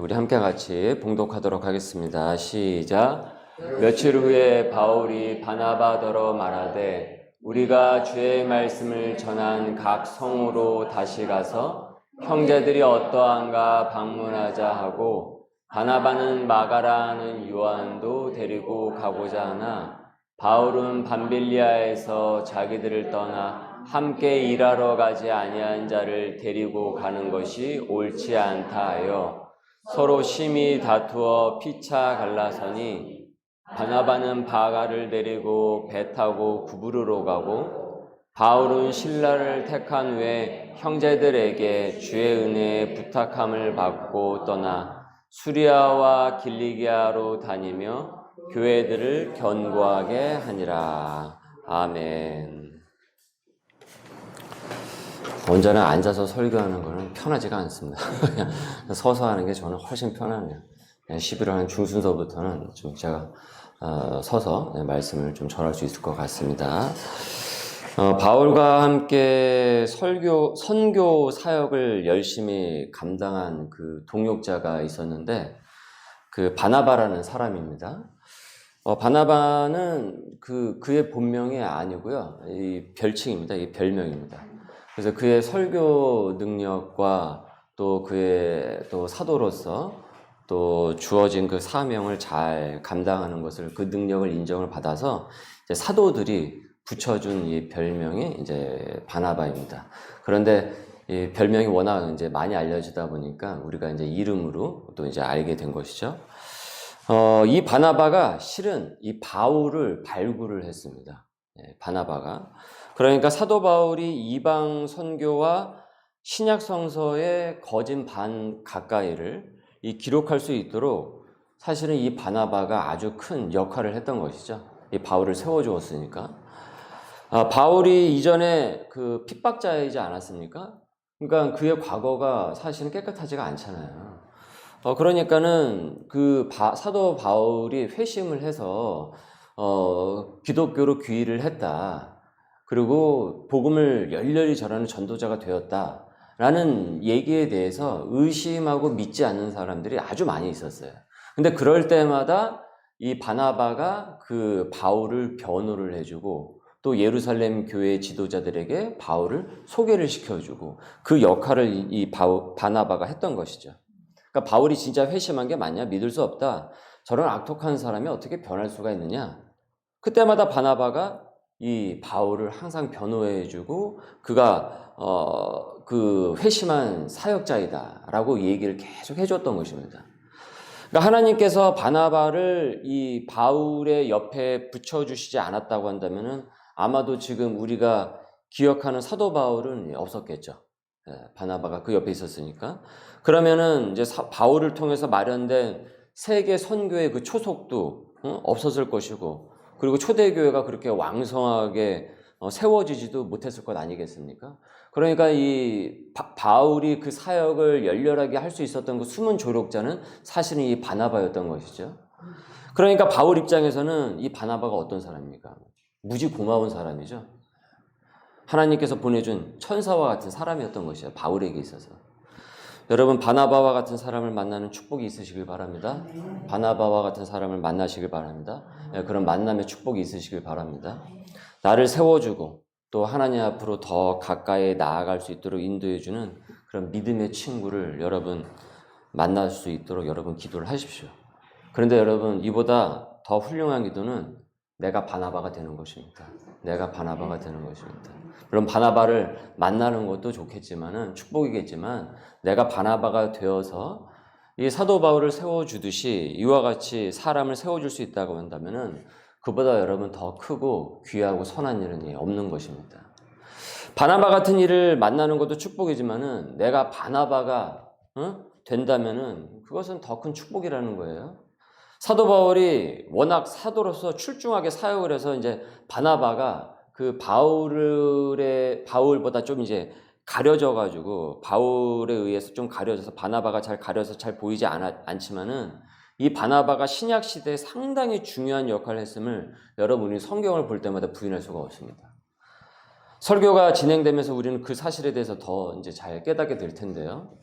우리 함께 같이 봉독하도록 하겠습니다. 시작. 며칠 후에 바울이 바나바더러 말하되 우리가 주의 말씀을 전한 각 성으로 다시 가서 형제들이 어떠한가 방문하자 하고 바나바는 마가라는 요한도 데리고 가고자 하나 바울은 밤빌리아에서 자기들을 떠나 함께 일하러 가지 아니한 자를 데리고 가는 것이 옳지 않다 하여 서로 심히 다투어 피차 갈라서니 바나바는 바가를 데리고 배 타고 구브르로 가고 바울은 신라를 택한 후에 형제들에게 주의 은혜에 부탁함을 받고 떠나 수리아와 길리기아로 다니며 교회들을 견고하게 하니라. 아멘. 언제나 앉아서 설교하는 거는 편하지가 않습니다. 그냥 서서 하는 게 저는 훨씬 편하네요. 11월 한 중순서부터는 좀 제가 서서 말씀을 좀 전할 수 있을 것 같습니다. 바울과 함께 선교 사역을 열심히 감당한 그 동역자가 있었는데 그 바나바라는 사람입니다. 바나바는 그의 본명이 아니고요. 이 별칭입니다. 이 별명입니다. 그래서 그의 설교 능력과 또 그의 또 사도로서 또 주어진 그 사명을 잘 감당하는 것을 그 능력을 인정을 받아서 이제 사도들이 붙여준 이 별명이 이제 바나바입니다. 그런데 이 별명이 워낙 이제 많이 알려지다 보니까 우리가 이제 이름으로 또 이제 알게 된 것이죠. 이 바나바가 실은 이 바울을 발굴을 했습니다. 바나바가. 그러니까 사도 바울이 이방 선교와 신약 성서의 거진 반 가까이를 기록할 수 있도록 사실은 이 바나바가 아주 큰 역할을 했던 것이죠. 이 바울을 세워주었으니까. 바울이 이전에 그 핍박자이지 않았습니까? 그러니까 그의 과거가 사실은 깨끗하지가 않잖아요. 그러니까는 사도 바울이 회심을 해서 기독교로 귀의를 했다. 그리고 복음을 열렬히 전하는 전도자가 되었다라는 얘기에 대해서 의심하고 믿지 않는 사람들이 아주 많이 있었어요. 근데 그럴 때마다 이 바나바가 그 바울을 변호를 해주고 또 예루살렘 교회 지도자들에게 바울을 소개를 시켜주고 그 역할을 이 바나바가 했던 것이죠. 그러니까 바울이 진짜 회심한 게 맞냐? 믿을 수 없다. 저런 악독한 사람이 어떻게 변할 수가 있느냐? 그때마다 바나바가 이 바울을 항상 변호해주고 그가 그 회심한 사역자이다라고 얘기를 계속 해줬던 것입니다. 그러니까 하나님께서 바나바를 이 바울의 옆에 붙여주시지 않았다고 한다면은 아마도 지금 우리가 기억하는 사도 바울은 없었겠죠. 바나바가 그 옆에 있었으니까. 그러면은 이제 바울을 통해서 마련된 세계 선교의 그 초석도 없었을 것이고, 그리고 초대교회가 그렇게 왕성하게 세워지지도 못했을 것 아니겠습니까? 그러니까 이 바울이 그 사역을 열렬하게 할 수 있었던 그 숨은 조력자는 사실은 이 바나바였던 것이죠. 그러니까 바울 입장에서는 이 바나바가 어떤 사람입니까? 무지 고마운 사람이죠. 하나님께서 보내준 천사와 같은 사람이었던 것이죠. 바울에게 있어서. 여러분, 바나바와 같은 사람을 만나는 축복이 있으시길 바랍니다. 바나바와 같은 사람을 만나시길 바랍니다. 그런 만남의 축복이 있으시길 바랍니다. 나를 세워주고 또 하나님 앞으로 더 가까이 나아갈 수 있도록 인도해주는 그런 믿음의 친구를 여러분 만날 수 있도록 여러분 기도를 하십시오. 그런데 여러분, 이보다 더 훌륭한 기도는 내가 바나바가 되는 것입니다. 내가 바나바가 되는 것입니다. 물론 바나바를 만나는 것도 좋겠지만은 축복이겠지만 내가 바나바가 되어서 이 사도 바울을 세워주듯이 이와 같이 사람을 세워줄 수 있다고 한다면은 그보다 여러분 더 크고 귀하고 선한 일은 없는 것입니다. 바나바 같은 일을 만나는 것도 축복이지만은 내가 바나바가 된다면은 그것은 더 큰 축복이라는 거예요. 사도 바울이 워낙 사도로서 출중하게 사역을 해서 이제 바나바가 그 바울보다 좀 이제 가려져가지고 바울에 의해서 좀 가려져서 바나바가 잘 가려서 잘 보이지 않지만은 이 바나바가 신약 시대에 상당히 중요한 역할을 했음을 여러분이 성경을 볼 때마다 부인할 수가 없습니다. 설교가 진행되면서 우리는 그 사실에 대해서 더 이제 잘 깨닫게 될 텐데요.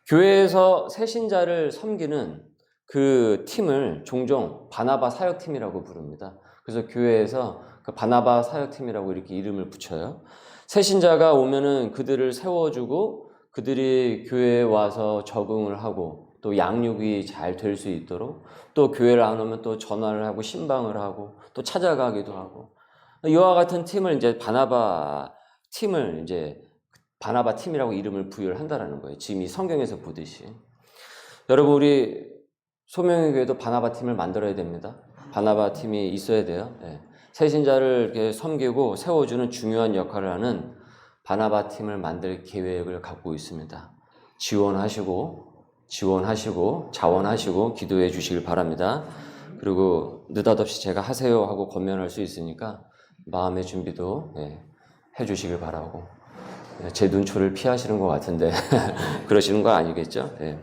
교회에서 새신자를 섬기는 그 팀을 종종 바나바 사역팀이라고 부릅니다. 그래서 교회에서 그 바나바 사역팀이라고 이렇게 이름을 붙여요. 새신자가 오면은 그들을 세워주고 그들이 교회에 와서 적응을 하고 또 양육이 잘 될 수 있도록 또 교회를 안 오면 또 전화를 하고 신방을 하고 또 찾아가기도 하고 이와 같은 팀을 이제 바나바 팀이라고 이름을 부여를 한다라는 거예요. 지금 이 성경에서 보듯이. 여러분 우리 소명의 교회도 바나바 팀을 만들어야 됩니다. 바나바 팀이 있어야 돼요. 네. 새신자를 이렇게 섬기고 세워주는 중요한 역할을 하는 바나바 팀을 만들 계획을 갖고 있습니다. 지원하시고 자원하시고 기도해 주시길 바랍니다. 그리고 느닷없이 제가 하세요 하고 권면할 수 있으니까 마음의 준비도 해 주시길 바라고. 제 눈초를 피하시는 것 같은데 그러시는 거 아니겠죠? 네.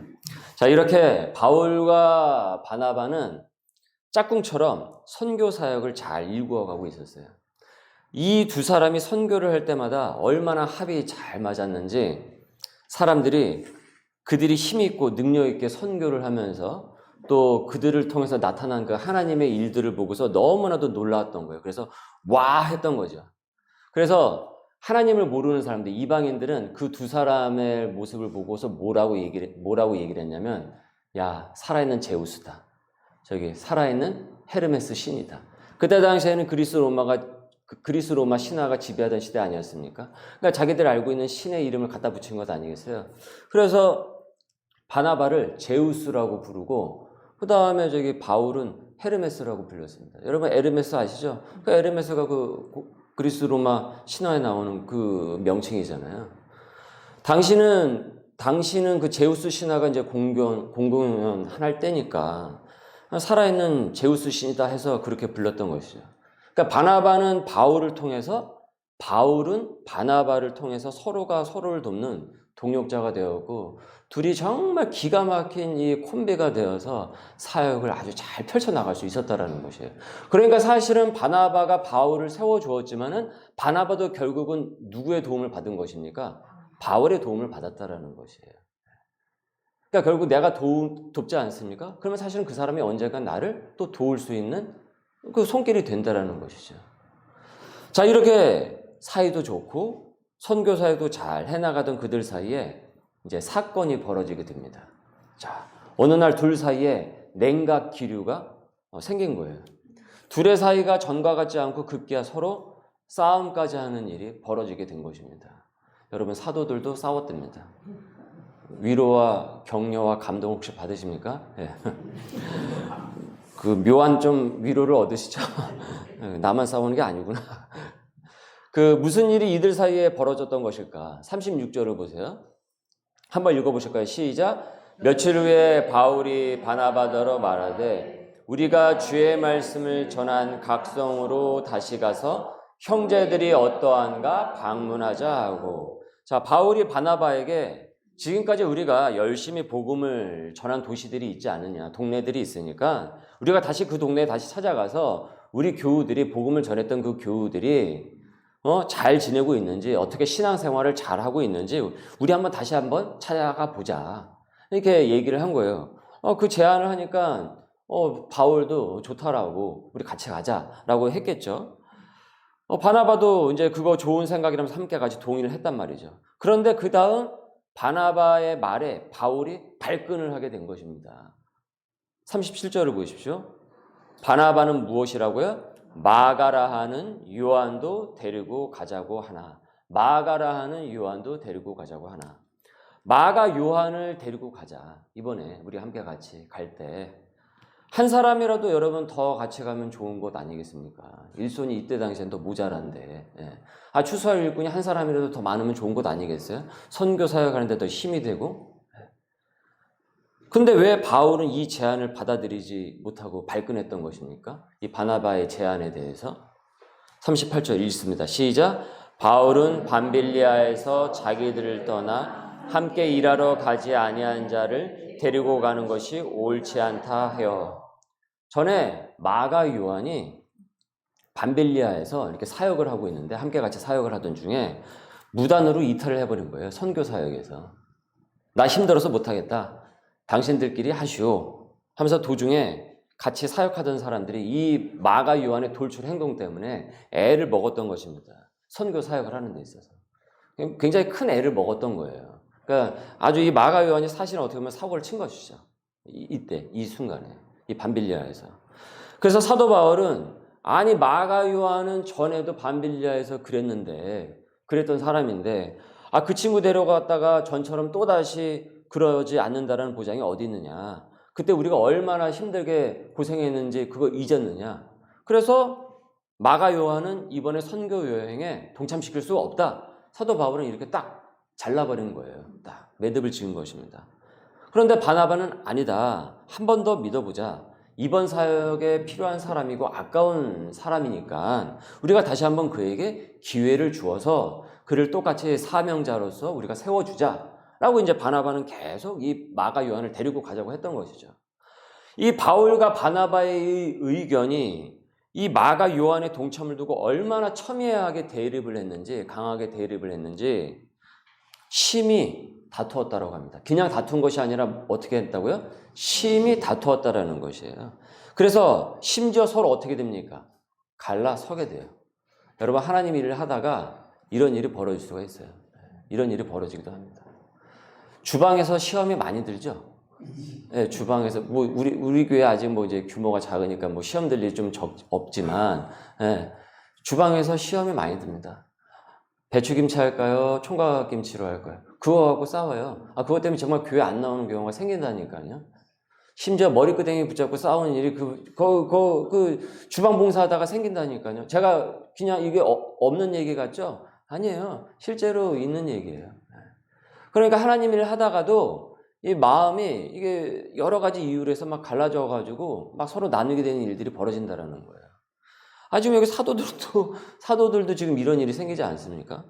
자, 이렇게 바울과 바나바는 짝꿍처럼 선교 사역을 잘 일구어가고 있었어요. 이 두 사람이 선교를 할 때마다 얼마나 합이 잘 맞았는지 사람들이 그들이 힘 있고 능력 있게 선교를 하면서 또 그들을 통해서 나타난 그 하나님의 일들을 보고서 너무나도 놀라웠던 거예요. 그래서 와 했던 거죠. 그래서 하나님을 모르는 사람들, 이방인들은 그 두 사람의 모습을 보고서 뭐라고 얘기를 했냐면, 야, 살아있는 제우스다. 저기 살아있는 헤르메스 신이다. 그때 당시에는 그리스 로마 신화가 지배하던 시대 아니었습니까? 그러니까 자기들 알고 있는 신의 이름을 갖다 붙인 것 아니겠어요? 그래서 바나바를 제우스라고 부르고, 그 다음에 저기 바울은 헤르메스라고 불렸습니다. 여러분 에르메스 아시죠? 그 에르메스가 그리스 로마 신화에 나오는 그 명칭이잖아요. 당신은 그 제우스 신화가 이제 공공연할 때니까 살아있는 제우스 신이다 해서 그렇게 불렀던 것이죠. 그러니까 바나바는 바울을 통해서, 바울은 바나바를 통해서 서로가 서로를 돕는 동역자가 되었고, 둘이 정말 기가 막힌 이 콤비가 되어서 사역을 아주 잘 펼쳐나갈 수 있었다라는 것이에요. 그러니까 사실은 바나바가 바울을 세워주었지만은 바나바도 결국은 누구의 도움을 받은 것입니까? 바울의 도움을 받았다라는 것이에요. 그러니까 결국 내가 돕지 않습니까? 그러면 사실은 그 사람이 언젠가 나를 또 도울 수 있는 그 손길이 된다라는 것이죠. 자, 이렇게 사이도 좋고 선교 사역도 잘 해나가던 그들 사이에 이제 사건이 벌어지게 됩니다. 자, 어느 날 둘 사이에 냉각 기류가 생긴 거예요. 둘의 사이가 전과 같지 않고 급기야 서로 싸움까지 하는 일이 벌어지게 된 것입니다. 여러분 사도들도 싸웠답니다. 위로와 격려와 감동 혹시 받으십니까? 네. 그 묘한 좀 위로를 얻으시죠? 나만 싸우는 게 아니구나. 그 무슨 일이 이들 사이에 벌어졌던 것일까? 36절을 보세요. 한번 읽어보실까요? 시작. 며칠 후에 바울이 바나바더러 말하되 우리가 주의 말씀을 전한 각성으로 다시 가서 형제들이 어떠한가 방문하자 하고. 자, 바울이 바나바에게 지금까지 우리가 열심히 복음을 전한 도시들이 있지 않느냐, 동네들이 있으니까 우리가 다시 그 동네에 다시 찾아가서 우리 교우들이 복음을 전했던 그 교우들이 잘 지내고 있는지, 어떻게 신앙생활을 잘 하고 있는지 우리 다시 한번 찾아가 보자, 이렇게 얘기를 한 거예요. 그 제안을 하니까 바울도 좋다라고 우리 같이 가자라고 했겠죠. 바나바도 이제 그거 좋은 생각이라면서 함께 같이 동의를 했단 말이죠. 그런데 그 다음 바나바의 말에 바울이 발끈을 하게 된 것입니다. 37절을 보십시오. 바나바는 무엇이라고요? 마가라 하는 요한도 데리고 가자고 하나. 마가라 하는 요한도 데리고 가자고 하나. 마가 요한을 데리고 가자. 이번에 우리 함께 같이 갈 때 한 사람이라도 여러분 더 같이 가면 좋은 것 아니겠습니까? 일손이 이때 당시엔 더 모자란데, 추수할 일꾼이 한 사람이라도 더 많으면 좋은 것 아니겠어요? 선교 사역하는 데 더 힘이 되고. 근데 왜 바울은 이 제안을 받아들이지 못하고 발끈했던 것입니까? 이 바나바의 제안에 대해서. 38절 읽습니다. 시작. 바울은 밤빌리아에서 자기들을 떠나 함께 일하러 가지 아니한 자를 데리고 가는 것이 옳지 않다 하여. 전에 마가 요한이 밤빌리아에서 이렇게 사역을 하고 있는데, 함께 같이 사역을 하던 중에 무단으로 이탈을 해버린 거예요. 선교 사역에서. 나 힘들어서 못하겠다. 당신들끼리 하시오. 하면서 도중에 같이 사역하던 사람들이 이 마가 요한의 돌출 행동 때문에 애를 먹었던 것입니다. 선교 사역을 하는 데 있어서. 굉장히 큰 애를 먹었던 거예요. 그러니까 아주 이 마가 요한이 사실은 어떻게 보면 사고를 친 것이죠. 이때, 이 순간에, 이 밤빌리아에서. 그래서 사도 바울은 아니 마가 요한은 전에도 밤빌리아에서 그랬던 사람인데 그 친구 데려갔다가 전처럼 또다시 그러지 않는다라는 보장이 어디 있느냐. 그때 우리가 얼마나 힘들게 고생했는지 그거 잊었느냐. 그래서 마가 요한은 이번에 선교 여행에 동참시킬 수 없다. 사도 바울은 이렇게 딱 잘라버린 거예요. 딱 매듭을 지은 것입니다. 그런데 바나바는 아니다. 한 번 더 믿어보자. 이번 사역에 필요한 사람이고 아까운 사람이니까 우리가 다시 한번 그에게 기회를 주어서 그를 똑같이 사명자로서 우리가 세워주자 라고 이제 바나바는 계속 이 마가 요한을 데리고 가자고 했던 것이죠. 이 바울과 바나바의 의견이 이 마가 요한의 동참을 두고 얼마나 첨예하게 대립을 했는지, 강하게 대립을 했는지 심히 다투었다고 합니다. 그냥 다툰 것이 아니라 어떻게 했다고요? 심히 다투었다라는 것이에요. 그래서 심지어 서로 어떻게 됩니까? 갈라서게 돼요. 여러분, 하나님 일을 하다가 이런 일이 벌어질 수가 있어요. 이런 일이 벌어지기도 합니다. 주방에서 시험이 많이 들죠? 네, 주방에서 뭐 우리 교회 아직 뭐 이제 규모가 작으니까 뭐 시험 들 일이 좀 없지만, 네, 주방에서 시험이 많이 듭니다. 배추김치 할까요? 총각김치로 할까요? 그거 갖고 싸워요. 그것 때문에 정말 교회 안 나오는 경우가 생긴다니까요. 심지어 머리끄댕이 붙잡고 싸우는 일이 그 주방 봉사하다가 생긴다니까요. 제가 그냥 이게 없는 얘기 같죠? 아니에요. 실제로 있는 얘기예요. 그러니까 하나님 일을 하다가도 이 마음이 이게 여러 가지 이유로 해서 막 갈라져가지고 막 서로 나누게 되는 일들이 벌어진다라는 거예요. 지금 여기 사도들도 지금 이런 일이 생기지 않습니까?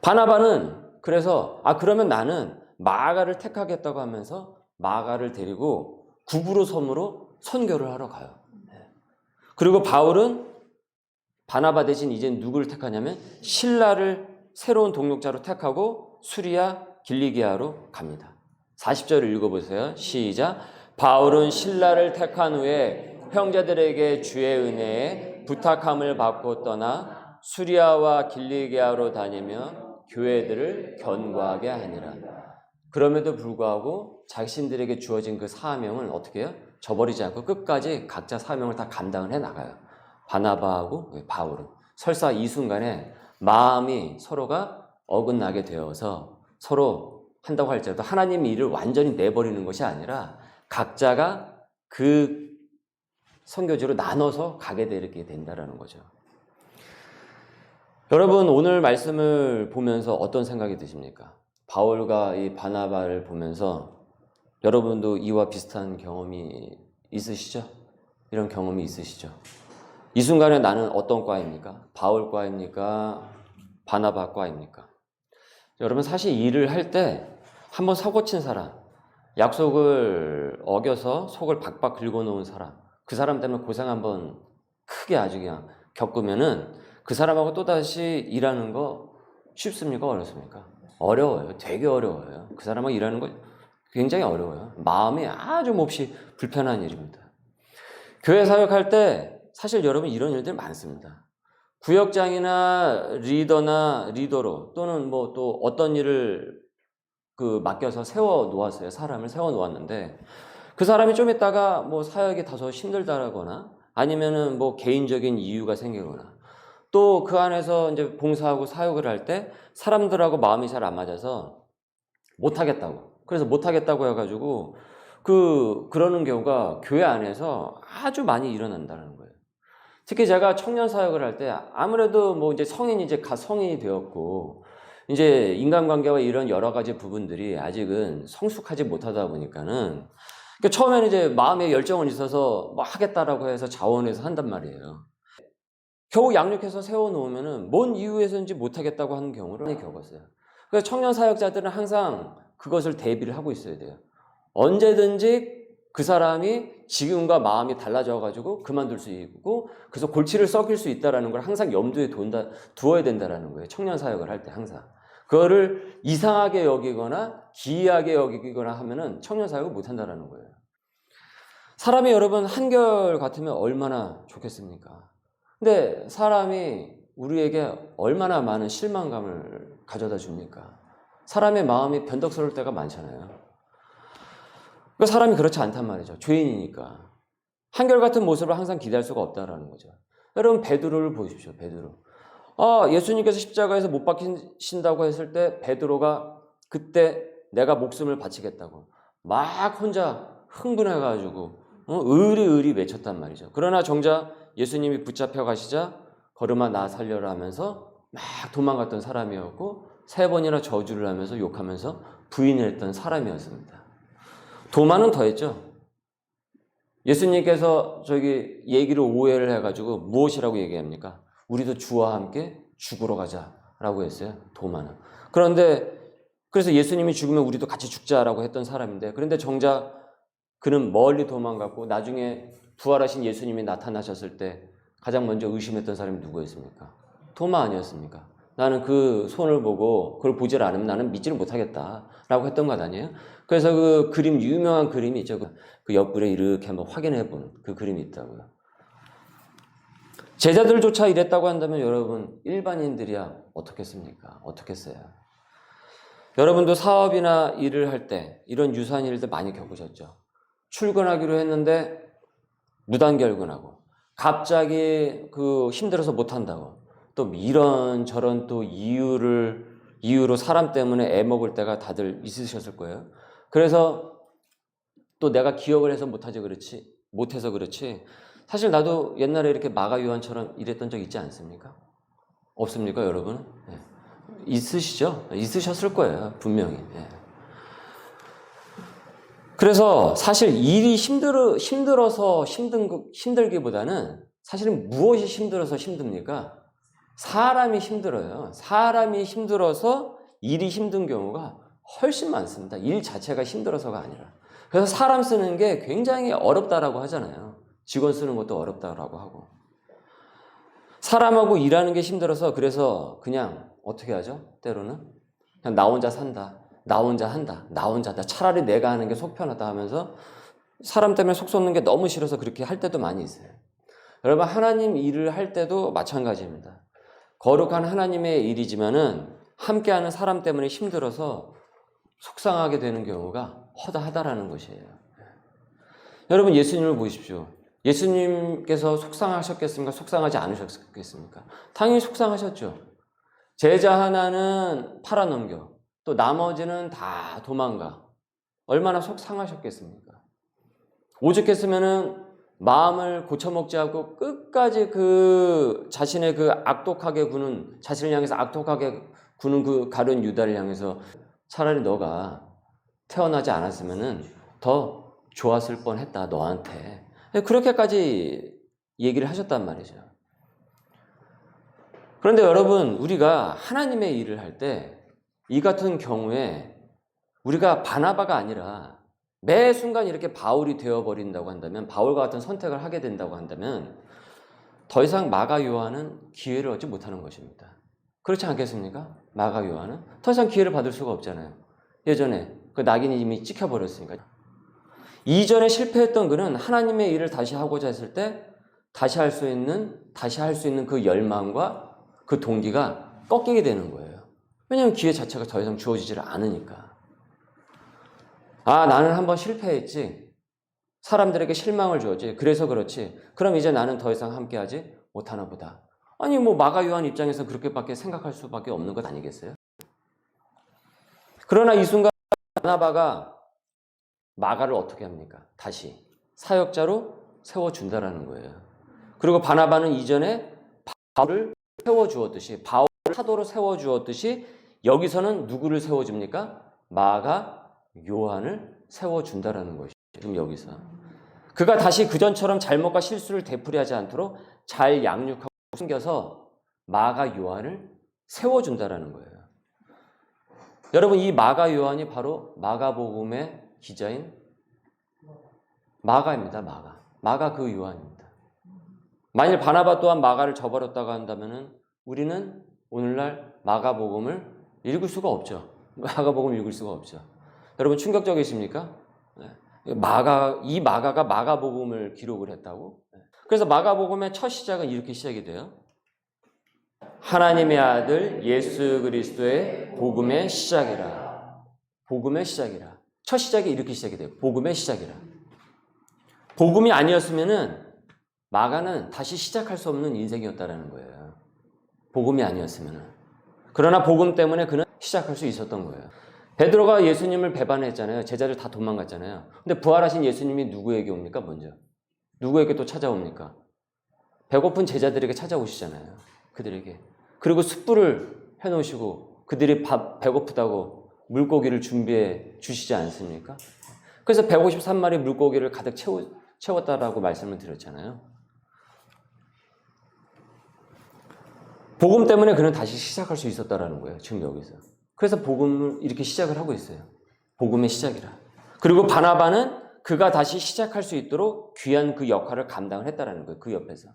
바나바는 그래서 그러면 나는 마가를 택하겠다고 하면서 마가를 데리고 구브로 섬으로 선교를 하러 가요. 그리고 바울은 바나바 대신 이제 누구를 택하냐면 실라를 새로운 동역자로 택하고 수리아 길리기아로 갑니다. 40절을 읽어보세요. 시작. 바울은 실라를 택한 후에 형제들에게 주의 은혜에 부탁함을 받고 떠나 수리아와 길리기아로 다니며 교회들을 견고하게 하니라. 그럼에도 불구하고 자신들에게 주어진 그 사명을 어떻게 해요? 저버리지 않고 끝까지 각자 사명을 다 감당을 해나가요. 바나바하고 바울은. 설사 이 순간에 마음이 서로가 어긋나게 되어서 서로 한다고 할지라도 하나님 일을 완전히 내버리는 것이 아니라 각자가 그 선교지로 나눠서 가게 되게 된다는 거죠. 여러분, 오늘 말씀을 보면서 어떤 생각이 드십니까? 바울과 이 바나바를 보면서 여러분도 이와 비슷한 경험이 있으시죠? 이런 경험이 있으시죠? 이 순간에 나는 어떤 과입니까? 바울 과입니까? 바나바 과입니까? 여러분, 사실 일을 할 때 한번 사고 친 사람, 약속을 어겨서 속을 박박 긁어놓은 사람, 그 사람 때문에 고생 한번 크게 아주 그냥 겪으면은 그 사람하고 또다시 일하는 거 쉽습니까? 어렵습니까? 어려워요. 되게 어려워요. 그 사람하고 일하는 거 굉장히 어려워요. 마음이 아주 몹시 불편한 일입니다. 교회 사역할 때 사실 여러분 이런 일들 많습니다. 구역장이나 리더로 또는 뭐 또 어떤 일을 맡겨서 세워 놓았어요. 사람을 세워 놓았는데 그 사람이 좀 있다가 뭐 사역이 다소 힘들다거나 아니면은 뭐 개인적인 이유가 생기거나 또 그 안에서 이제 봉사하고 사역을 할 때 사람들하고 마음이 잘 안 맞아서 못하겠다고. 그래서 못하겠다고 해가지고 그러는 경우가 교회 안에서 아주 많이 일어난다는 거예요. 특히 제가 청년 사역을 할 때 아무래도 뭐 이제 성인이 되었고 이제 인간관계와 이런 여러 가지 부분들이 아직은 성숙하지 못하다 보니까는 처음에는 이제 마음에 열정은 있어서 뭐 하겠다라고 해서 자원해서 한단 말이에요. 겨우 양육해서 세워놓으면은 뭔 이유에서인지 못하겠다고 하는 경우를 많이 겪었어요. 그래서 청년 사역자들은 항상 그것을 대비를 하고 있어야 돼요. 언제든지 그 사람이 지금과 마음이 달라져가지고 그만둘 수 있고 그래서 골치를 썩일 수 있다는 걸 항상 염두에 두어야 된다는 거예요. 청년 사역을 할 때 항상. 그거를 이상하게 여기거나 기이하게 여기거나 하면은 청년 사역을 못 한다라는 거예요. 사람이 여러분 한결 같으면 얼마나 좋겠습니까? 근데 사람이 우리에게 얼마나 많은 실망감을 가져다 줍니까? 사람의 마음이 변덕스러울 때가 많잖아요. 그러니까 사람이 그렇지 않단 말이죠. 죄인이니까. 한결같은 모습을 항상 기대할 수가 없다라는 거죠. 여러분 베드로를 보십시오. 베드로. 예수님께서 십자가에서 못 박히신다고 했을 때 베드로가 그때 내가 목숨을 바치겠다고 막 혼자 흥분해가지고 의리 외쳤단 말이죠. 그러나 정작 예수님이 붙잡혀 가시자 걸음아 나 살려라 하면서 막 도망갔던 사람이었고 3번이나 저주를 하면서 욕하면서 부인을 했던 사람이었습니다. 도마는 더했죠. 예수님께서 저기 얘기를 오해를 해가지고 무엇이라고 얘기합니까? 우리도 주와 함께 죽으러 가자라고 했어요. 도마는. 그런데 그래서 예수님이 죽으면 우리도 같이 죽자라고 했던 사람인데 그런데 정작 그는 멀리 도망갔고 나중에 부활하신 예수님이 나타나셨을 때 가장 먼저 의심했던 사람이 누구였습니까? 도마 아니었습니까? 나는 그 손을 보고 그걸 보질 않으면 나는 믿지를 못하겠다라고 했던 것 아니에요? 그래서 그 그림, 유명한 그림이 있죠. 그 옆구리에 이렇게 한번 확인해 보는 그 그림이 있다고요. 제자들조차 이랬다고 한다면 여러분 일반인들이야 어떻겠습니까? 어떻겠어요? 여러분도 사업이나 일을 할 때 이런 유사한 일들 많이 겪으셨죠? 출근하기로 했는데 무단결근하고 갑자기 힘들어서 못한다고 또 이런 또 이유로 사람 때문에 애먹을 때가 다들 있으셨을 거예요. 그래서 또 내가 기억을 해서 못해서 그렇지 사실 나도 옛날에 이렇게 마가 요한처럼 이랬던 적 있지 않습니까? 없습니까 여러분? 네. 있으시죠? 있으셨을 거예요 분명히. 네. 그래서 사실 일이 힘들어서 힘들기보다는 사실은 무엇이 힘들어서 힘듭니까? 사람이 힘들어요. 사람이 힘들어서 일이 힘든 경우가 훨씬 많습니다. 일 자체가 힘들어서가 아니라. 그래서 사람 쓰는 게 굉장히 어렵다라고 하잖아요. 직원 쓰는 것도 어렵다라고 하고. 사람하고 일하는 게 힘들어서 그래서 그냥 어떻게 하죠? 때로는 그냥 나 혼자 산다. 나 혼자 한다. 나 혼자 한다. 차라리 내가 하는 게 속 편하다 하면서 사람 때문에 속 쏟는 게 너무 싫어서 그렇게 할 때도 많이 있어요. 여러분 하나님 일을 할 때도 마찬가지입니다. 거룩한 하나님의 일이지만은 함께하는 사람 때문에 힘들어서 속상하게 되는 경우가 허다하다라는 것이에요. 여러분 예수님을 보십시오. 예수님께서 속상하셨겠습니까? 속상하지 않으셨겠습니까? 당연히 속상하셨죠. 제자 하나는 팔아넘겨 또 나머지는 다 도망가. 얼마나 속상하셨겠습니까? 오죽했으면은 마음을 고쳐먹지 않고 끝까지 자신의 자신을 향해서 악독하게 구는 그 가룟 유다를 향해서 차라리 너가 태어나지 않았으면은 더 좋았을 뻔했다 너한테. 그렇게까지 얘기를 하셨단 말이죠. 그런데 여러분 우리가 하나님의 일을 할 때 이 같은 경우에 우리가 바나바가 아니라 매 순간 이렇게 바울이 되어버린다고 한다면 바울과 같은 선택을 하게 된다고 한다면 더 이상 마가 요한은 기회를 얻지 못하는 것입니다. 그렇지 않겠습니까? 마가 요한은 더 이상 기회를 받을 수가 없잖아요. 예전에 그 낙인이 이미 찍혀버렸으니까. 이전에 실패했던 그는 하나님의 일을 다시 하고자 했을 때 다시 할 수 있는 그 열망과 그 동기가 꺾이게 되는 거예요. 왜냐하면 기회 자체가 더 이상 주어지지를 않으니까. 나는 한번 실패했지. 사람들에게 실망을 주었지. 그래서 그렇지. 그럼 이제 나는 더 이상 함께하지 못하나 보다. 아니 마가 요한 입장에서 그렇게밖에 생각할 수밖에 없는 것 아니겠어요? 그러나 이 순간 바나바가 마가를 어떻게 합니까? 다시 사역자로 세워준다라는 거예요. 그리고 바나바는 이전에 바울을 세워주었듯이 바울을 사도로 세워주었듯이 여기서는 누구를 세워줍니까? 마가 요한을 세워준다라는 것이죠. 지금 여기서 그가 다시 그전처럼 잘못과 실수를 되풀이하지 않도록 잘 양육하고 숨겨서 마가 요한을 세워준다라는 거예요. 여러분 이 마가 요한이 바로 마가복음의 기자인 마가입니다. 마가 그 요한입니다. 만일 바나바 또한 마가를 저버렸다고 한다면은 우리는 오늘날 마가복음을 읽을 수가 없죠. 마가복음 읽을 수가 없죠. 여러분 충격적이십니까? 이 마가가 마가복음을 기록을 했다고? 그래서 마가복음의 첫 시작은 이렇게 시작이 돼요. 하나님의 아들 예수 그리스도의 복음의 시작이라. 복음의 시작이라. 첫 시작이 이렇게 시작이 돼요. 복음의 시작이라. 복음이 아니었으면은 마가는 다시 시작할 수 없는 인생이었다라는 거예요. 복음이 아니었으면은. 그러나 복음 때문에 그는 시작할 수 있었던 거예요. 베드로가 예수님을 배반했잖아요. 제자들 다 도망갔잖아요. 근데 부활하신 예수님이 누구에게 옵니까? 먼저. 누구에게 또 찾아옵니까? 배고픈 제자들에게 찾아오시잖아요. 그들에게. 그리고 숯불을 해놓으시고 그들이 배고프다고 물고기를 준비해 주시지 않습니까? 그래서 153마리 물고기를 가득 채웠다라고 말씀을 드렸잖아요. 복음 때문에 그는 다시 시작할 수 있었다라는 거예요. 지금 여기서. 그래서 복음을 이렇게 시작을 하고 있어요. 복음의 시작이라. 그리고 바나바는 그가 다시 시작할 수 있도록 귀한 그 역할을 감당을 했다라는 거예요. 그 옆에서.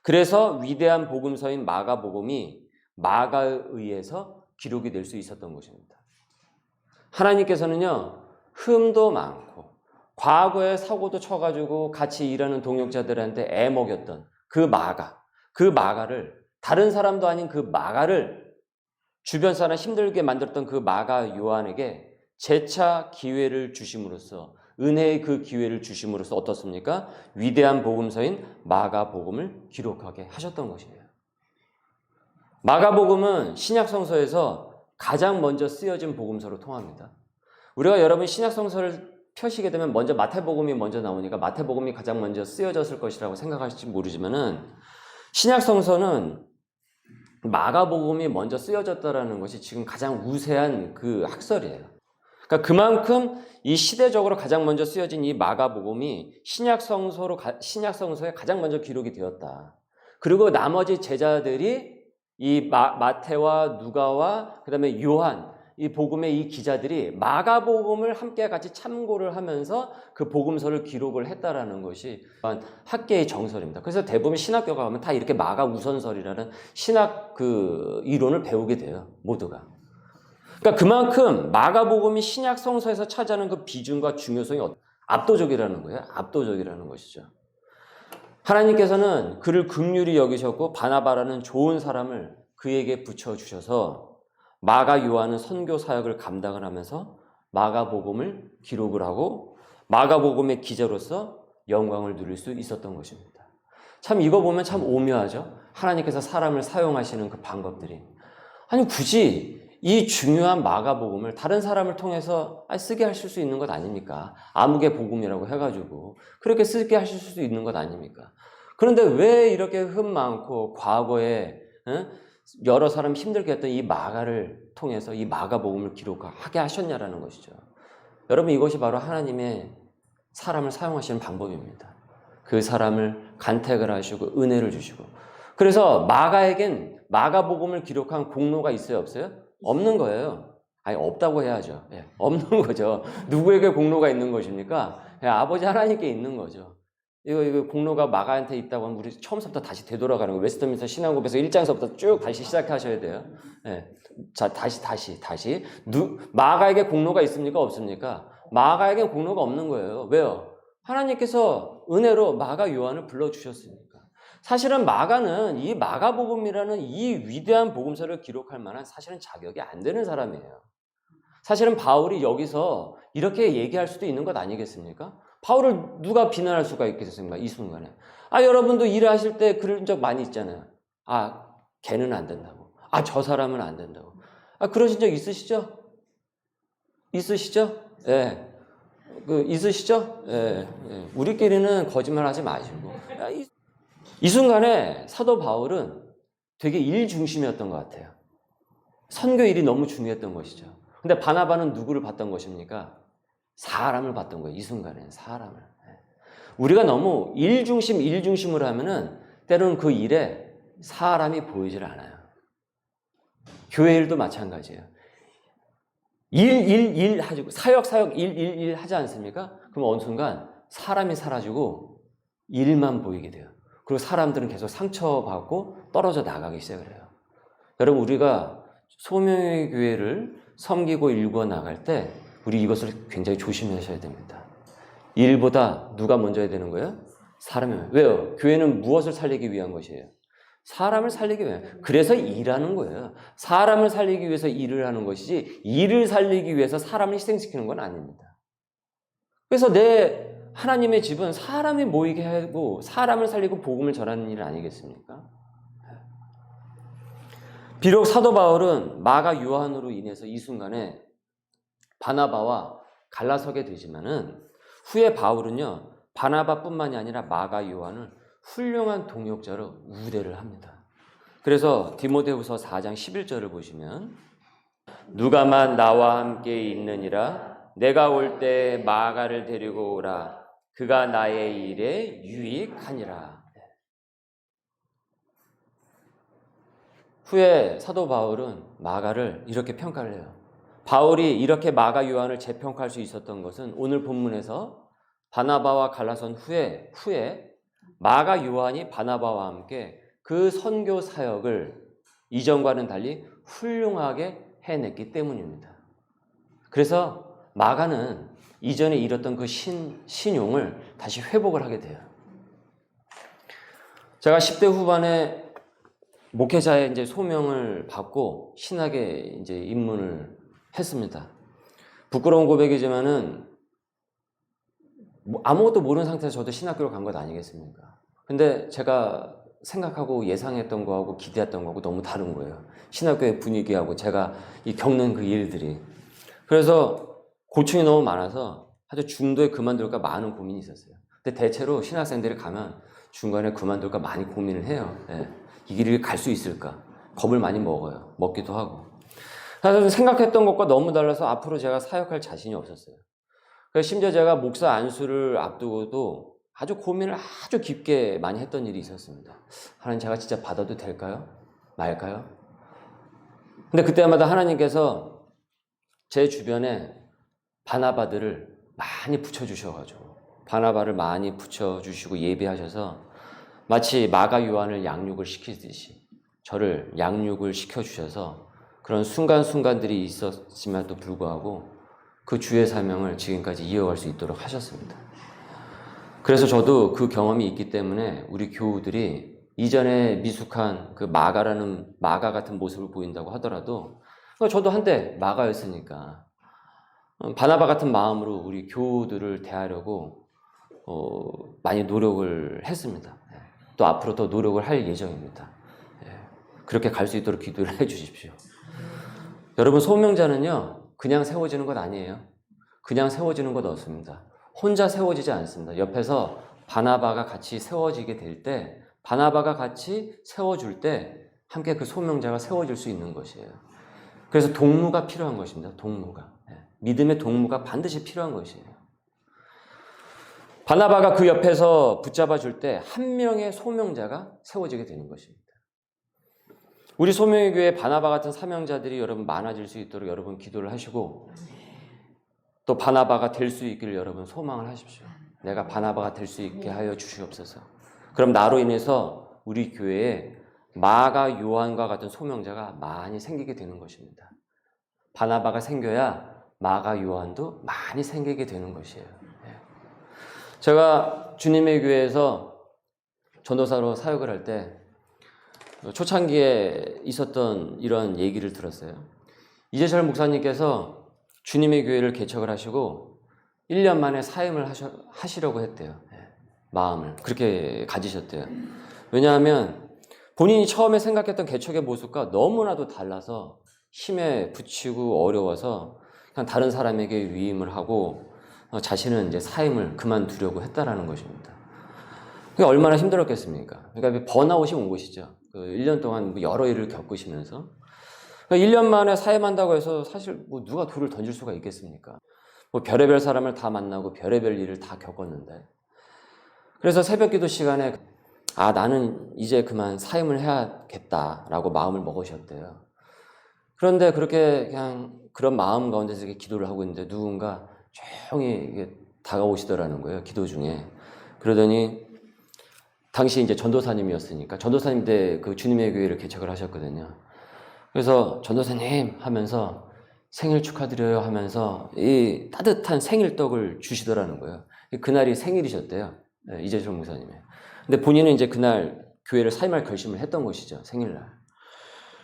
그래서 위대한 복음서인 마가복음이 마가에 의해서 기록이 될 수 있었던 것입니다. 하나님께서는요, 흠도 많고 과거에 사고도 쳐가지고 같이 일하는 동역자들한테 애 먹였던 그 마가를 다른 사람도 아닌 그 마가를 주변 사람 힘들게 만들었던 그 마가 요한에게 재차 기회를 주심으로써 은혜의 그 기회를 주심으로써 어떻습니까? 위대한 복음서인 마가복음을 기록하게 하셨던 것이에요. 마가복음은 신약성서에서 가장 먼저 쓰여진 복음서로 통합니다. 우리가 여러분 신약성서를 펴시게 되면 먼저 마태복음이 먼저 나오니까 마태복음이 가장 먼저 쓰여졌을 것이라고 생각하실지 모르지만은 신약성서는 마가복음이 먼저 쓰여졌다라는 것이 지금 가장 우세한 그 학설이에요. 그러니까 그만큼 이 시대적으로 가장 먼저 쓰여진 이 마가복음이 신약성서에 가장 먼저 기록이 되었다. 그리고 나머지 제자들이 이 마태와 누가와 그다음에 요한 이 복음의 이 기자들이 마가복음을 함께 같이 참고를 하면서 그 복음서를 기록을 했다라는 것이 학계의 정설입니다. 그래서 대부분 신학교가 가면 다 이렇게 마가 우선설이라는 신학 그 이론을 배우게 돼요. 모두가. 그러니까 그만큼 마가복음이 신약 성서에서 차지하는 그 비중과 중요성이 압도적이라는 거예요. 압도적이라는 것이죠. 하나님께서는 그를 긍휼히 여기셨고 바나바라는 좋은 사람을 그에게 붙여주셔서 마가 요한은 선교 사역을 감당을 하면서 마가복음을 기록을 하고 마가복음의 기자로서 영광을 누릴 수 있었던 것입니다. 참 이거 보면 참 오묘하죠. 하나님께서 사람을 사용하시는 그 방법들이. 아니 굳이 이 중요한 마가복음을 다른 사람을 통해서 쓰게 하실 수 있는 것 아닙니까? 아무개 복음이라고 해가지고 그렇게 쓰게 하실 수 있는 것 아닙니까? 그런데 왜 이렇게 흠 많고 과거에 여러 사람 힘들게 했던 이 마가를 통해서 이 마가복음을 기록하게 하셨냐라는 것이죠. 여러분 이것이 바로 하나님의 사람을 사용하시는 방법입니다. 그 사람을 간택을 하시고 은혜를 주시고 그래서 마가에겐 마가복음을 기록한 공로가 있어요 없어요? 없는 거예요. 아니 없다고 해야죠. 예, 없는 거죠. 누구에게 공로가 있는 것입니까? 예, 아버지 하나님께 있는 거죠. 이거 공로가 마가한테 있다고 하면 우리 처음부터 다시 되돌아가는 거예요. 웨스트민스터 신앙고백에서 1장서부터 쭉 다시 시작하셔야 돼요. 예. 자, 다시. 마가에게 공로가 있습니까? 없습니까? 마가에겐 공로가 없는 거예요. 왜요? 하나님께서 은혜로 마가 요한을 불러주셨으니까. 사실은 마가는 이 마가복음이라는 이 위대한 복음서를 기록할 만한 사실은 자격이 안 되는 사람이에요. 사실은 바울이 여기서 이렇게 얘기할 수도 있는 것 아니겠습니까? 바울을 누가 비난할 수가 있겠습니까? 이 순간에. 여러분도 일하실 때 그런 적 많이 있잖아요. 걔는 안 된다고. 저 사람은 안 된다고. 그러신 적 있으시죠? 있으시죠? 예. 있으시죠? 예. 우리끼리는 거짓말 하지 마시고. 이 순간에 사도 바울은 되게 일 중심이었던 것 같아요. 선교 일이 너무 중요했던 것이죠. 근데 바나바는 누구를 봤던 것입니까? 사람을 봤던 거예요. 이 순간에는 사람을. 우리가 너무 일 중심으로 하면은 때로는 그 일에 사람이 보이질 않아요. 교회 일도 마찬가지예요. 일 하고 사역 일 하지 않습니까? 그럼 어느 순간 사람이 사라지고 일만 보이게 돼요. 그리고 사람들은 계속 상처받고 떨어져 나가기 시작을 해요. 여러분 우리가 소명의 교회를 섬기고 일구어 나갈 때 우리 이것을 굉장히 조심하셔야 됩니다. 일보다 누가 먼저 해야 되는 거예요? 사람이에요. 왜요? 교회는 무엇을 살리기 위한 것이에요? 사람을 살리기 위해. 그래서 일하는 거예요. 사람을 살리기 위해서 일을 하는 것이지 일을 살리기 위해서 사람을 희생시키는 건 아닙니다. 그래서 내 하나님의 집은 사람이 모이게 하고 사람을 살리고 복음을 전하는 일 아니겠습니까? 비록 사도 바울은 마가 요한으로 인해서 이 순간에 바나바와 갈라서게 되지만은 후에 바울은요 바나바뿐만이 아니라 마가 요한을 훌륭한 동역자로 우대를 합니다. 그래서 디모데후서 4장 11절을 보시면 누가만 나와 함께 있느니라 내가 올 때 마가를 데리고 오라 그가 나의 일에 유익하니라. 후에 사도 바울은 마가를 이렇게 평가를 해요. 바울이 이렇게 마가 요한을 재평가할 수 있었던 것은 오늘 본문에서 바나바와 갈라선 후에 마가 요한이 바나바와 함께 그 선교 사역을 이전과는 달리 훌륭하게 해냈기 때문입니다. 그래서 마가는 이전에 잃었던 그 신용을 다시 회복을 하게 돼요. 제가 10대 후반에 목회자의 이제 소명을 받고 신학에 이제 입문을 했습니다. 부끄러운 고백이지만은 아무것도 모르는 상태에서 저도 신학교를 간 것 아니겠습니까? 근데 제가 생각하고 예상했던 거하고 기대했던 거하고 너무 다른 거예요. 신학교의 분위기하고 제가 겪는 그 일들이. 그래서 고충이 너무 많아서 아주 중도에 그만둘까 많은 고민이 있었어요. 근데 대체로 신학생들이 가면 중간에 그만둘까 많이 고민을 해요. 네. 이 길을 갈 수 있을까? 겁을 많이 먹어요. 먹기도 하고. 그래서 생각했던 것과 너무 달라서 앞으로 제가 사역할 자신이 없었어요. 그래서 심지어 제가 목사 안수를 앞두고도 아주 고민을 아주 깊게 많이 했던 일이 있었습니다. 하나님 제가 진짜 받아도 될까요? 말까요? 근데 그때마다 하나님께서 제 주변에 바나바들을 많이 붙여주셔가지고 바나바를 많이 붙여주시고 예비하셔서 마치 마가 요한을 양육을 시키듯이 저를 양육을 시켜주셔서 그런 순간순간들이 있었음에도 불구하고 그 주의 사명을 지금까지 이어갈 수 있도록 하셨습니다. 그래서 저도 그 경험이 있기 때문에 우리 교우들이 이전에 미숙한 그 마가 같은 모습을 보인다고 하더라도 저도 한때 마가였으니까 바나바 같은 마음으로 우리 교우들을 대하려고 많이 노력을 했습니다. 또 앞으로 더 노력을 할 예정입니다. 그렇게 갈 수 있도록 기도를 해 주십시오. 여러분 소명자는요 그냥 세워지는 것 아니에요. 그냥 세워지는 것 없습니다. 혼자 세워지지 않습니다. 옆에서 바나바가 같이 세워지게 될 때 바나바가 같이 세워줄 때 함께 그 소명자가 세워질 수 있는 것이에요. 그래서 동무가 필요한 것입니다. 동무가. 믿음의 동무가 반드시 필요한 것이에요. 바나바가 그 옆에서 붙잡아 줄 때 한 명의 소명자가 세워지게 되는 것입니다. 우리 소명의 교회 바나바 같은 사명자들이 여러분 많아질 수 있도록 여러분 기도를 하시고 또 바나바가 될 수 있기를 여러분 소망을 하십시오. 내가 바나바가 될 수 있게 하여 주시옵소서. 그럼 나로 인해서 우리 교회에 마가 요한과 같은 소명자가 많이 생기게 되는 것입니다. 바나바가 생겨야 마가 요한도 많이 생기게 되는 것이에요. 제가 주님의 교회에서 전도사로 사역을 할 때 초창기에 있었던 이런 얘기를 들었어요. 이재철 목사님께서 주님의 교회를 개척을 하시고 1년 만에 사임을 하시려고 했대요. 마음을 그렇게 가지셨대요. 왜냐하면 본인이 처음에 생각했던 개척의 모습과 너무나도 달라서 힘에 부치고 어려워서 그냥 다른 사람에게 위임을 하고 자신은 이제 사임을 그만두려고 했다라는 것입니다. 그게 얼마나 힘들었겠습니까? 그러니까 번아웃이 온 것이죠. 1년 동안 여러 일을 겪으시면서 1년 만에 사임한다고 해서 사실 누가 돌을 던질 수가 있겠습니까? 별의별 사람을 다 만나고 별의별 일을 다 겪었는데 그래서 새벽기도 시간에 나는 이제 그만 사임을 해야겠다라고 마음을 먹으셨대요. 그런데 그렇게 그냥 그런 마음 가운데서 이렇게 기도를 하고 있는데 누군가 조용히 다가오시더라는 거예요. 기도 중에. 그러더니 당시 이제 전도사님이었으니까 전도사님 때 그 주님의 교회를 개척을 하셨거든요. 그래서 전도사님 하면서 생일 축하드려요 하면서 이 따뜻한 생일떡을 주시더라는 거예요. 그날이 생일이셨대요. 이재철 목사님이. 근데 본인은 이제 그날 교회를 사임할 결심을 했던 것이죠. 생일날.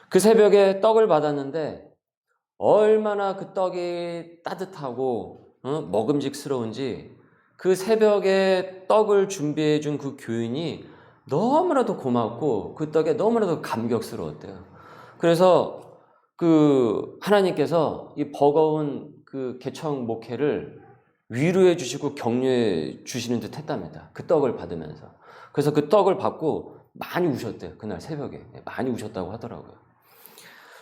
그 새벽에 떡을 받았는데 얼마나 그 떡이 따뜻하고 먹음직스러운지 그 새벽에 떡을 준비해 준 그 교인이 너무나도 고맙고 그 떡에 너무나도 감격스러웠대요. 그래서 그 하나님께서 이 버거운 그 개척 목회를 위로해 주시고 격려해 주시는 듯 했답니다. 그 떡을 받으면서. 그래서 그 떡을 받고 많이 우셨대요. 그날 새벽에. 많이 우셨다고 하더라고요.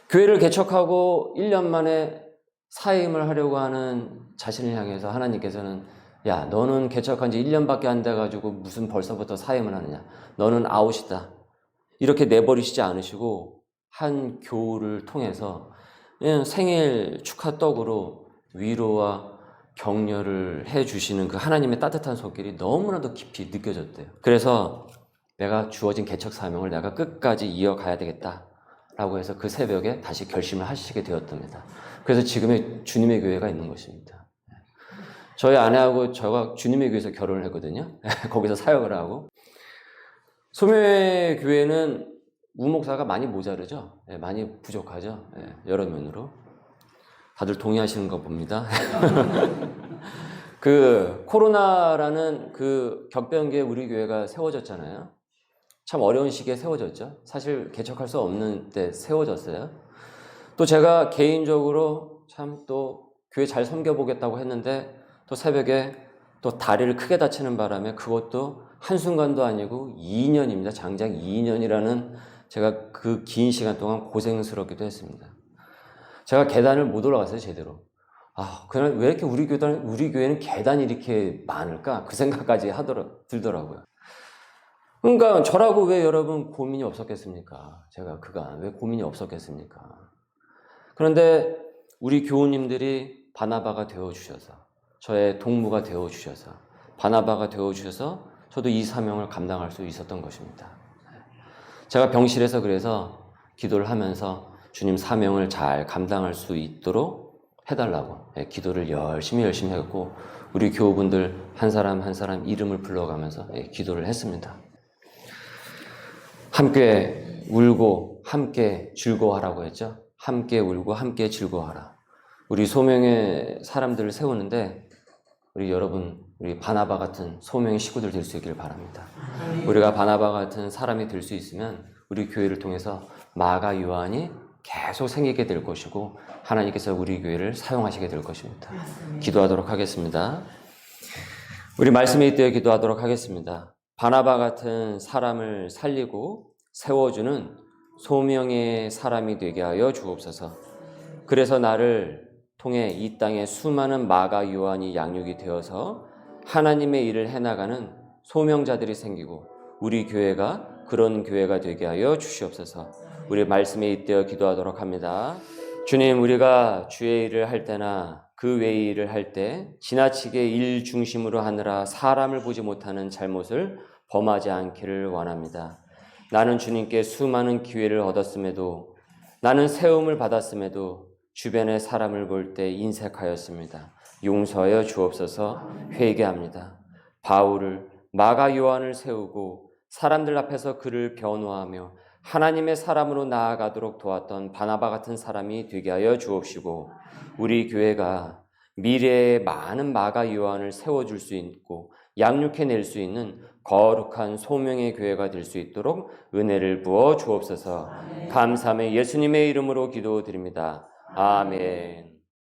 교회를 개척하고 1년 만에 사임을 하려고 하는 자신을 향해서 하나님께서는 야, 너는 개척한 지 1년밖에 안 돼가지고 무슨 벌써부터 사임을 하느냐. 너는 아웃이다. 이렇게 내버리시지 않으시고 한 교우를 통해서 생일 축하 떡으로 위로와 격려를 해주시는 그 하나님의 따뜻한 손길이 너무나도 깊이 느껴졌대요. 그래서 내가 주어진 개척 사명을 내가 끝까지 이어가야 되겠다 라고 해서 그 새벽에 다시 결심을 하시게 되었답니다. 그래서 지금의 주님의 교회가 있는 것입니다. 저희 아내하고 저가 주님의 교회에서 결혼을 했거든요. 거기서 사역을 하고. 소명의 교회는 우목사가 많이 모자르죠. 많이 부족하죠. 여러 면으로. 다들 동의하시는 거 봅니다. 그 코로나라는 그 격변기에 우리 교회가 세워졌잖아요. 참 어려운 시기에 세워졌죠. 사실 개척할 수 없는 때 세워졌어요. 또 제가 개인적으로 참 또 교회 잘 섬겨보겠다고 했는데 또 새벽에 또 다리를 크게 다치는 바람에 그것도 한순간도 아니고 2년입니다. 장장 2년이라는 제가 그 긴 시간 동안 고생스럽기도 했습니다. 제가 계단을 못 올라갔어요, 제대로. 그날 왜 이렇게 우리 교회는 계단이 이렇게 많을까? 그 생각까지 들더라고요. 그러니까 저라고 왜 여러분 고민이 없었겠습니까? 제가 그간 왜 고민이 없었겠습니까? 그런데 우리 교우님들이 바나바가 되어주셔서 저의 동무가 되어주셔서 바나바가 되어주셔서 저도 이 사명을 감당할 수 있었던 것입니다. 제가 병실에서 그래서 기도를 하면서 주님 사명을 잘 감당할 수 있도록 해달라고 기도를 열심히 했고 우리 교우분들 한 사람 한 사람 이름을 불러가면서 기도를 했습니다. 함께 울고 함께 즐거워하라고 했죠. 함께 울고 함께 즐거워하라. 우리 소명의 사람들을 세우는데 우리 여러분 우리 바나바 같은 소명의 식구들 될 수 있기를 바랍니다. 우리가 바나바 같은 사람이 될 수 있으면 우리 교회를 통해서 마가 요한이 계속 생기게 될 것이고 하나님께서 우리 교회를 사용하시게 될 것입니다. 기도하도록 하겠습니다. 우리 말씀에 잇대어 기도하도록 하겠습니다. 바나바 같은 사람을 살리고 세워주는 소명의 사람이 되게 하여 주옵소서. 그래서 나를 통해 이 땅에 수많은 마가 요한이 양육이 되어서 하나님의 일을 해나가는 소명자들이 생기고 우리 교회가 그런 교회가 되게 하여 주시옵소서. 우리 말씀에 잇대어 기도하도록 합니다. 주님, 우리가 주의 일을 할 때나 그 외의 일을 할 때 지나치게 일 중심으로 하느라 사람을 보지 못하는 잘못을 범하지 않기를 원합니다. 나는 주님께 수많은 기회를 얻었음에도 나는 세움을 받았음에도 주변의 사람을 볼 때 인색하였습니다. 용서하여 주옵소서. 회개합니다. 바울을 마가 요한을 세우고 사람들 앞에서 그를 변호하며 하나님의 사람으로 나아가도록 도왔던 바나바 같은 사람이 되게 하여 주옵시고 우리 교회가 미래에 많은 마가 요한을 세워줄 수 있고 양육해낼 수 있는 거룩한 소명의 교회가 될 수 있도록 은혜를 부어 주옵소서. 감사하며 예수님의 이름으로 기도드립니다. 아멘.